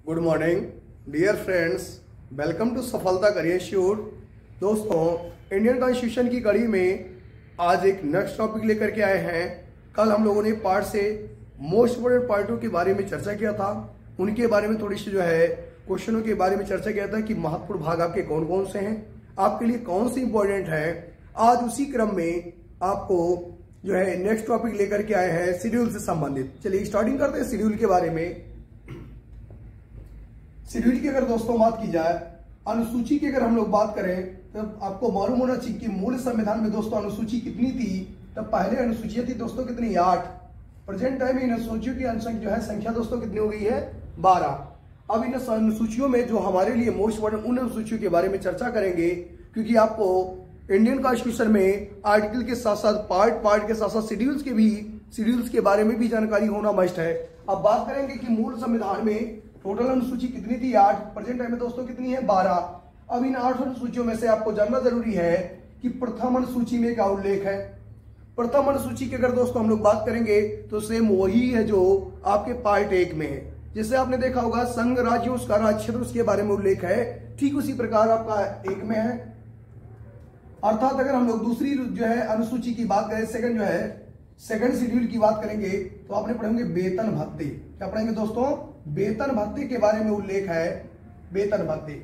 Good morning dear friends, welcome to Safalta career sure. दोस्तों, Indian constitution की कड़ी में आज एक नेक्स्ट टॉपिक लेकर के आए हैं। कल हम लोगों ने पार्ट से मोस्ट इम्पोर्टेंट पार्टों के बारे में चर्चा किया था, उनके बारे में थोड़ी सी क्वेश्चनों के बारे में चर्चा किया था कि महत्वपूर्ण भाग आपके कौन कौन से हैं, आपके लिए कौन से इंपॉर्टेंट है। आज उसी क्रम में आपको नेक्स्ट टॉपिक लेकर के आए हैं शेड्यूल से संबंधित। चलिए स्टार्टिंग करते हैं शेड्यूल के बारे में। शेड्यूल की अगर दोस्तों बात की जाए, अनुसूची की अगर हम लोग बात करें तो आपको मालूम होना चाहिए कि मूल संविधान में दोस्तों अनुसूची कितनी थी। तब पहले अनुसूचियां थी दोस्तों कितनी, 8। प्रेजेंट टाइम में इन अनुसूचियों की संख्या दोस्तों कितनी हो गई है, 12। अब इन अनुसूचियों में जो हमारे लिए मोस्ट इम्पोर्टेंट उन अनुसूचियों के बारे में चर्चा करेंगे, क्योंकि आपको इंडियन कॉन्स्टिट्यूशन में आर्टिकल के साथ साथ पार्ट के साथ साथ शेड्यूल्स के बारे में भी जानकारी होना मस्ट है। अब बात करेंगे कि मूल संविधान में टोटल अनुसूची कितनी थी, 8। प्रेजेंट टाइम में दोस्तों कितनी है, 12। अब इन 8 अनुसूचियों में से आपको जानना जरूरी है कि प्रथम अनुसूची में क्या उल्लेख है। प्रथम अनुसूची की अगर दोस्तों हम लोग बात करेंगे तो सेम वही है जो आपके पार्ट 1 में है। जैसे आपने देखा होगा संघ राज्य उसका राज्य क्षेत्र उसके बारे में उल्लेख है, ठीक उसी प्रकार आपका 1 में है। अर्थात अगर हम लोग दूसरी अनुसूची की बात करें, सेकंड शेड्यूल की बात करेंगे तो आपने पढ़ेंगे वेतन भत्ते। क्या पढ़ेंगे दोस्तों, वेतन भत्ते के बारे में उल्लेख है, वेतन भत्ते।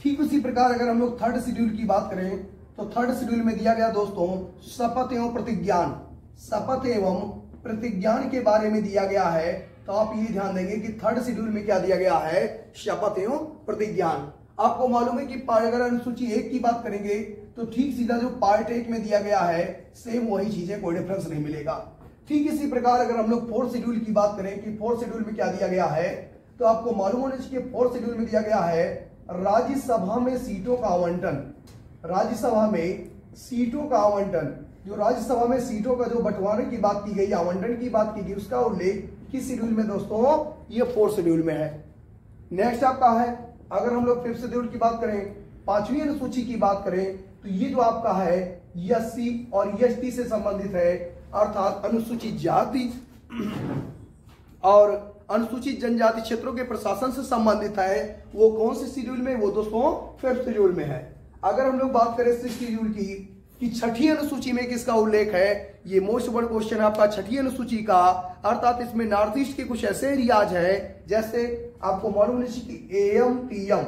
ठीक उसी प्रकार अगर हम लोग थर्ड शेड्यूल की बात करें तो थर्ड शेड्यूल में दिया गया दोस्तों शपथ एवं प्रतिज्ञान। शपथ एवं प्रतिज्ञान के बारे में दिया गया है। तो आप ये ध्यान देंगे कि थर्ड शेड्यूल में क्या दिया गया है, शपथ एवं प्रतिज्ञान। आपको मालूम है कि अगर अनुसूची 1 की बात करेंगे तो ठीक सीधा जो पार्ट 1 में दिया गया है सेम वही चीजें, कोई डिफरेंस नहीं मिलेगा। ठीक इसी प्रकार अगर हम लोग फोर्थ शेड्यूल की बात करें कि फोर्थ शेड्यूल में क्या दिया गया है, तो आपको मालूम होना चाहिए फोर्थ शेड्यूल में दिया गया है राज्यसभा में सीटों का आवंटन। राज्यसभा में सीटों का आवंटन, जो राज्यसभा में सीटों का जो बंटवारे की बात की गई, आवंटन की बात की गई, उसका उल्लेख किस शेड्यूल में दोस्तों, ये फोर्थ शेड्यूल में है। नेक्स्ट आपका है, अगर हम लोग फिफ्थ शेड्यूल की बात करें, 5वीं अनुसूची की बात करें तो ये जो आपका है एससी और एसटी से संबंधित है, अर्थात अनुसूचित जाति और अनुसूचित जनजाति क्षेत्रों के प्रशासन से संबंधित है। वो कौन से शेड्यूल में, वो दोस्तों फिफ्थ शेड्यूल में है। अगर हम लोग बात करें सिक्स्थ शेड्यूल की कि छठी अनुसूची में किसका उल्लेख है, ये मोस्ट बड़ा क्वेश्चन आपका छठी अनुसूची का। अर्थात इसमें नॉर्थ ईस्ट के कुछ ऐसे एरियाज है, जैसे आपको मालूम होना चाहिए कि एएम टीएम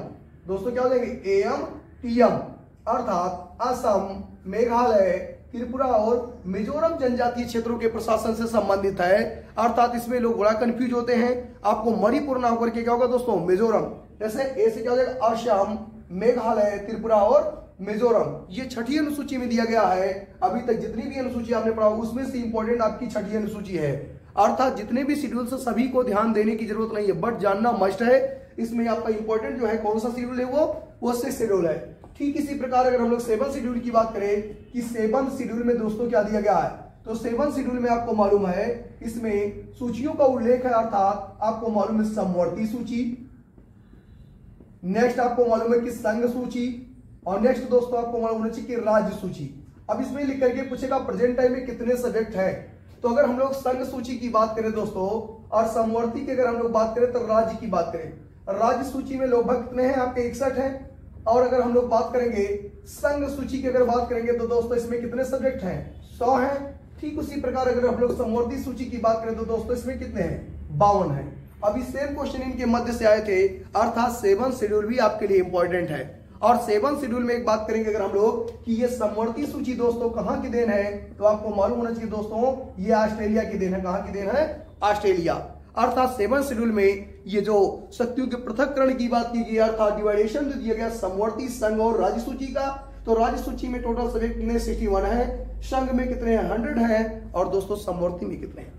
दोस्तों क्या हो जाएंगे, एएम टीएम, अर्थात असम, मेघालय, त्रिपुरा और मिजोरम जनजातीय क्षेत्रों के प्रशासन से संबंधित है। अर्थात इसमें लोग बड़ा कंफ्यूज होते हैं, आपको मणिपुर ना होकर के क्या होगा दोस्तों, मिजोरम। जैसे ए से क्या हो जाएगा, असम, मेघालय, त्रिपुरा और मिजोरम। ये छठी अनुसूची में दिया गया है। अभी तक जितनी भी अनुसूची आपने पढ़ा उसमें से इंपॉर्टेंट आपकी छठी अनुसूची है। अर्थात जितने भी शेड्यूल से सभी को ध्यान देने की जरूरत नहीं है, बट जानना मस्ट है। इसमें आपका इंपॉर्टेंट जो है कौन सा शेड्यूल है, वो 6th शेड्यूल है। ठीक इसी प्रकार अगर हम लोग 7th शेड्यूल की बात करें कि 7th शेड्यूल में दोस्तों क्या दिया गया है, तो 7th शेड्यूल में आपको मालूम है इसमें सूचियों का उल्लेख है। अर्थात आपको मालूम है समवर्ती सूची, नेक्स्ट आपको मालूम है कि संघ सूची, और नेक्स्ट दोस्तों आपको मालूम होना चाहिए कि राज्य सूची। अब इसमें लिख करके पूछेगा प्रेजेंट टाइम में कितने सब्जेक्ट है। तो अगर हम लोग संघ सूची की बात करें दोस्तों और समवर्ती की अगर हम लोग बात करें तो राज्य की बात करें, राज्य सूची में लगभग कितने हैं आपके, 61 है। और अगर हम लोग बात करेंगे संघ सूची की अगर बात करेंगे तो दोस्तों इसमें कितने सब्जेक्ट हैं, 100 हैं। ठीक उसी प्रकार अगर हम लोग समवर्ती सूची की बात करें तो दोस्तों इसमें कितने हैं, 52 हैं। अभी सेम क्वेश्चन इनके मध्य से आए थे, अर्थात 7th शेड्यूल भी आपके लिए इंपॉर्टेंट है। और 7th शेड्यूल में एक बात करेंगे अगर हम लोग कि ये समवर्ती सूची दोस्तों कहां की देन है, तो आपको मालूम होना चाहिए दोस्तों ये ऑस्ट्रेलिया की देन है। कहां की देन है, ऑस्ट्रेलिया। अर्थात 7th शेड्यूल में ये जो शक्तियों के पृथक्करण की बात की गई, अर्थात डिवाइडेशन जो दिया गया समवर्ती, संघ और राज्य सूची का, तो राज्य सूची में टोटल सब्जेक्ट कितने, 61 है। संघ में कितने हैं, 100 है। और दोस्तों समवर्ती में कितने हैं,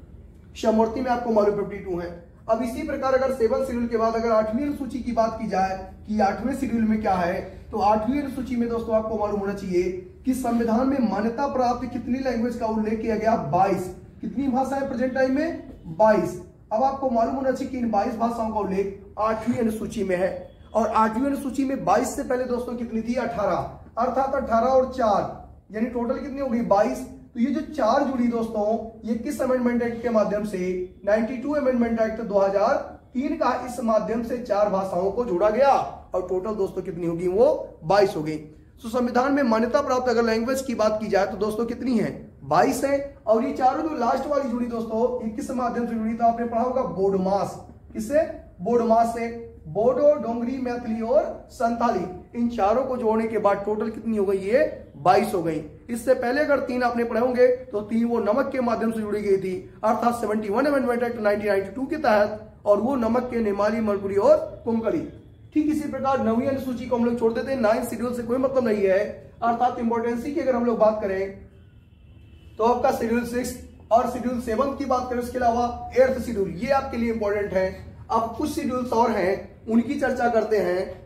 समवर्ती में आपको मालूम 52 है। अब इसी प्रकार अगर 7th शेड्यूल के बाद अगर 8वीं अनुसूची की बात की जाए कि 8वें शेड्यूल में क्या है, तो 8वीं अनुसूची में दोस्तों आपको मालूम होना चाहिए कि संविधान में मान्यता प्राप्त कितनी लैंग्वेज का उल्लेख किया गया, 22। कितनी भाषा है प्रेजेंट टाइम में, 22। अब आपको मालूम होना चाहिए कि इन 22 भाषाओं का उल्लेख 8वीं अनुसूची में है। और 8वीं अनुसूची में 22 से पहले दोस्तों कितनी थी, 18। अर्थात 18 और 4 यानी टोटल कितनी होगी, 22। तो ये जो 4 जुड़ी दोस्तों, ये किस अमेंडमेंट एक्ट के माध्यम से, 92 अमेंडमेंट एक्ट 3 का इस माध्यम से 4 भाषाओं को जोड़ा गया और टोटल दोस्तों कितनी होगी, वो 22 हो गई। तो संविधान में मान्यता प्राप्त अगर लैंग्वेज की बात की जाए तो दोस्तों कितनी है, 22 है। और ये चारों जो लास्ट वाली जुड़ी दोस्तों, ये किस माध्यम से जुड़ी, तो आपने पढ़ा होगा बोडोमास। किससे, बोडोमास से। बोडो, डोंगरी, मैथिली और संथाली, इन चारों को जोड़ने के बाद टोटल कितनी हो गई, ये 22 हो गई। इससे पहले अगर 3 आपने पढ़े होंगे तो 3 वो नमक के माध्यम से जुड़ी गई थी, अर्थात 71 अमेंडमेंट एक्ट 1992 के तहत, और वो नमक के नेमाली, मरकुरी और कुमकली। ठीक इसी प्रकार 9वीं अनुसूची को हम लोग छोड़ देते हैं, 9 शेड्यूल से कोई मतलब नहीं है। अर्थात इंपॉर्टेंसी की अगर हम लोग बात करें तो आपका शेड्यूल 6 और शेड्यूल 7 की बात करें, उसके अलावा 8th शेड्यूल, ये आपके लिए इंपॉर्टेंट है। अब कुछ शेड्यूल्स और हैं, उनकी चर्चा करते हैं।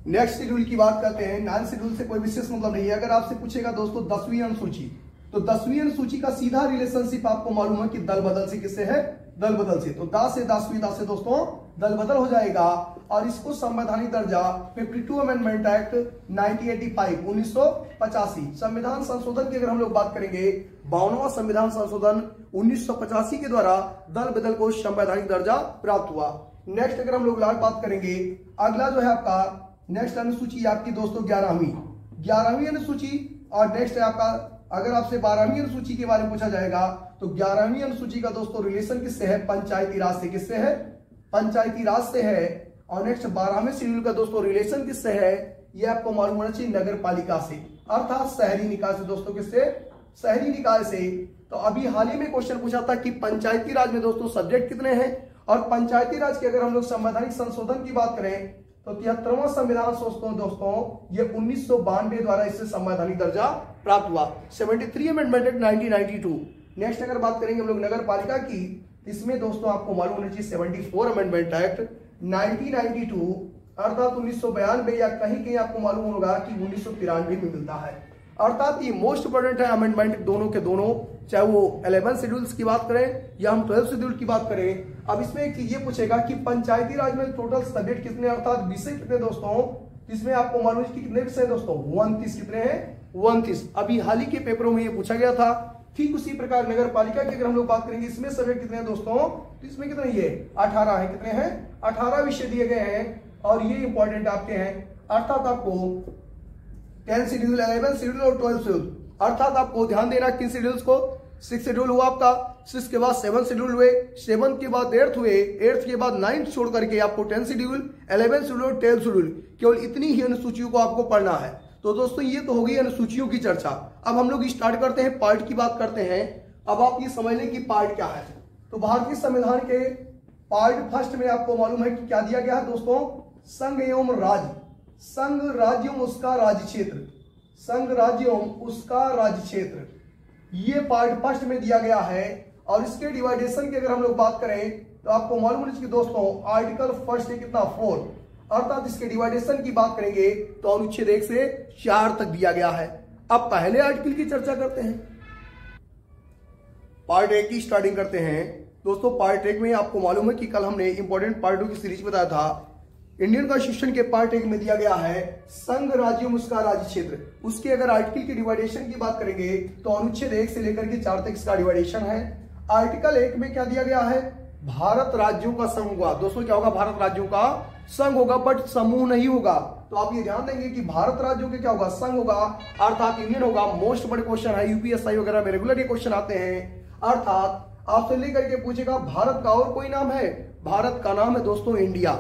नेक्स्ट शेड्यूल की बात करते हैं। 9 शेड्यूल से कोई विशेष मतलब नहीं है। अगर आपसे पूछेगा दोस्तों 10वीं अनुसूची, तो 10वीं अनुसूची का सीधा रिलेशनशिप आपको मालूम है कि दल बदल से किससे है, दल बदल से। तो 10 से 10वीं 10 से दोस्तों दल बदल हो जाएगा और इसको संवैधानिक दर्जा 52 अमेंडमेंट एक्ट 1985 संविधान संशोधन की अगर हम लोग बात करेंगे, 52वां संविधान संशोधन 1985 के द्वारा दल बदल को संवैधानिक दर्जा प्राप्त हुआ। नेक्स्ट अगर हम लोग बात करेंगे, अगला जो है आपका नेक्स्ट अनुसूची आपकी दोस्तों 11वीं अनुसूची। और नेक्स्ट है आपका, अगर आपसे 12वीं अनुसूची के बारे में पूछा जाएगा तो 11वीं अनुसूची का दोस्तों रिलेशन किससे है, पंचायती राज से। किससे है, पंचायती राज से है। और नेक्स्ट 12वें शेड्यूल का दोस्तों रिलेशन किससे है, ये आपको मालूम होना चाहिए, नगर पालिका से, अर्थात शहरी निकाय से। दोस्तों किससे, शहरी निकाय से। तो अभी हाल ही में क्वेश्चन पूछा था कि पंचायती राज में दोस्तों सब्जेक्ट कितने हैं, और पंचायती राज के अगर हम लोग संवैधानिक संशोधन की बात करें तो 73वां संविधान दोस्तों ये 1992 द्वारा इससे संवैधानिक दर्जा प्राप्त हुआ। 73 अमेंडमेंट एक्ट 1992। नेक्स्ट अगर बात करेंगे हम लोग नगर पालिका की, इसमें दोस्तों आपको मालूम होना चाहिए 74 अमेंडमेंट एक्ट 1992, अर्थात 1992, या कहीं आपको मालूम होगा कि 1993 में मिलता है। अर्थात ये मोस्ट इंपोर्टेंट है अमेंडमेंट दोनों के दोनों, चाहे वो 11 शेड्यूल्स की बात करें या हम 12 शेड्यूल की बात करें। अब इसमें एक चीज ये पूछेगा कि पंचायती राज में टोटल सब्जेक्ट कितने, अर्थात विषय कितने दोस्तों, जिसमें आपको मालूम है कि कितने विषय दोस्तों, 29। कितने हैं, 29। अभी हाल ही के पेपरों में ये पूछा गया था। ठीक उसी प्रकार नगर पालिका की अगर हम लोग बात करेंगे, इसमें सब्जेक्ट कितने हैं दोस्तों, तो इसमें कितने, ये 18 है। कितने हैं, 18 विषय दिए गए हैं और ये इंपॉर्टेंट आपके हैं। अर्थात आपको 10 शेड्यूल, 11 शेड्यूल और 12 शेड्यूल, अर्थात आपको ध्यान देना किन शेड्यूल्स को, 6 शेड्यूल हुआ आपका, 6 के बाद 7 शेड्यूल हुए, 7 के बाद 8th हुए, 8th के बाद 9th छोड़ करके आपको 10 शेड्यूल, 11 शेड्यूल और 12 शेड्यूल, केवल इतनी ही अनुसूचियों को आपको पढ़ना है। तो दोस्तों ये तो हो गई अनुसूचियों की चर्चा। अब हम लोग स्टार्ट करते हैं, पार्ट की बात करते हैं। अब आप ये समझ लें कि पार्ट क्या है। तो भारतीय संविधान के पार्ट फर्स्ट में आपको मालूम है कि क्या दिया गया है दोस्तों, संघ एवं राज्य, संघ राज्य एवं उसका राज्य क्षेत्र, संघ राज्य एवं उसका राज्य क्षेत्र, ये पार्ट फर्स्ट में दिया गया है। और इसके डिवाइडेशन की अगर हम लोग बात करें तो आपको मालूम है कि दोस्तों आर्टिकल फर्स्ट है कितना, 4, अर्थात इसके डिवाइडेशन की बात करेंगे तो अनुच्छेद 1 से 4 तक दिया गया है। अब पहले आर्टिकल की चर्चा करते हैं, पार्ट 1 की स्टार्टिंग करते हैं। दोस्तों पार्ट 1 में आपको मालूम है कि कल हमने इंपॉर्टेंट पार्टों की सीरीज बताया था। इंडियन कॉन्स्टिट्यूशन के पार्ट 1 में दिया गया है संघ राज्य उसका राज्य क्षेत्र। उसके अगर आर्टिकल के डिवाइडेशन की बात करेंगे तो अनुच्छेद 1 से लेकर के 4 तक इसका डिवाइडेशन है। आर्टिकल 1 में क्या दिया गया है, भारत राज्यों का संघ होगा। दोस्तों क्या होगा, भारत राज्यों का संघ होगा, बट समूह नहीं होगा। तो आप ये ध्यान देंगे कि भारत राज्यों के क्या होगा, संघ होगा, अर्थात इंडियन होगा। मोस्ट बड़े क्वेश्चन है, यूपीएसआई वगैरह में रेगुलर ये क्वेश्चन आते हैं। अर्थात आपसे लेकर के पूछेगा भारत का और कोई नाम है, भारत का नाम है दोस्तों इंडिया,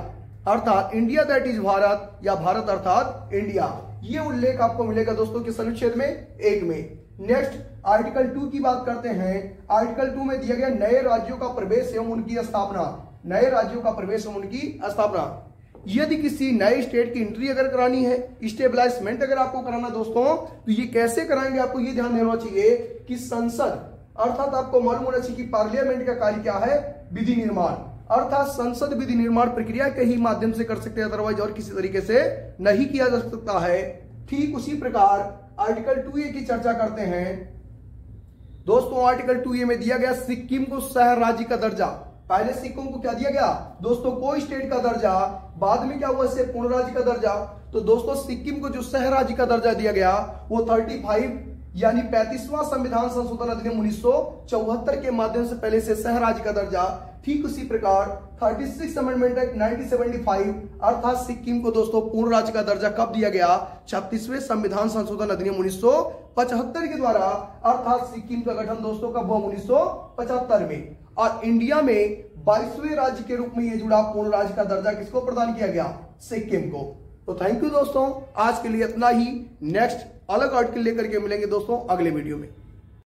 अर्थात इंडिया दैट इज भारत, या भारत अर्थात इंडिया। ये उल्लेख आपको मिलेगा दोस्तों किस अनुच्छेद में, 1 में। नेक्स्ट आर्टिकल 2 की बात करते हैं। आर्टिकल 2 में दिया गया नए राज्यों का प्रवेश एवं उनकी स्थापना, नए राज्यों का प्रवेश एवं उनकी स्थापना। यदि किसी नए स्टेट की एंट्री अगर करानी है, स्टेबलाइजमेंट अगर आपको कराना दोस्तों, तो ये कैसे कराएंगे, आपको ये ध्यान देना चाहिए कि संसद, अर्थात आपको मालूम होना चाहिए कि पार्लियामेंट का कार्य क्या है, विधि निर्माण, अर्थात संसद विधि निर्माण प्रक्रिया के ही माध्यम से कर सकते हैं, अदरवाइज और किसी तरीके से नहीं किया जा सकता है। ठीक उसी प्रकार आर्टिकल 2A की चर्चा करते हैं। दोस्तों आर्टिकल 2A में दिया गया सिक्किम को शहर राज्य का दर्जा। पहले सिक्किम को क्या दिया गया दोस्तों, कोई स्टेट का दर्जा, बाद में क्या हुआ इसे पूर्ण राज्य का दर्जा। तो दोस्तों सिक्किम को जो शहर राज्य का दर्जा दिया गया वो 35 यानी 35वां संविधान संशोधन अधिनियम 1974 के माध्यम से पहले से शहर राज्य का दर्जा। ठीक उसी प्रकार 36 अमेंडमेंट एक्ट 1975 अर्थात सिक्किम को दोस्तों पूर्ण राज्य का दर्जा कब दिया गया? 36वें संविधान संशोधन अधिनियम 1975 के द्वारा, अर्थात सिक्किम का गठन दोस्तों कब हुआ? 1975 में। और इंडिया में 22वें राज्य के रूप में यह जुड़ा पूर्ण राज्य का दर्जा किसको प्रदान किया गया? सिक्किम को। तो थैंक यू दोस्तों, आज के लिए इतना ही। नेक्स्ट अलग आर्टिकल लेकर के मिलेंगे दोस्तों अगले वीडियो में।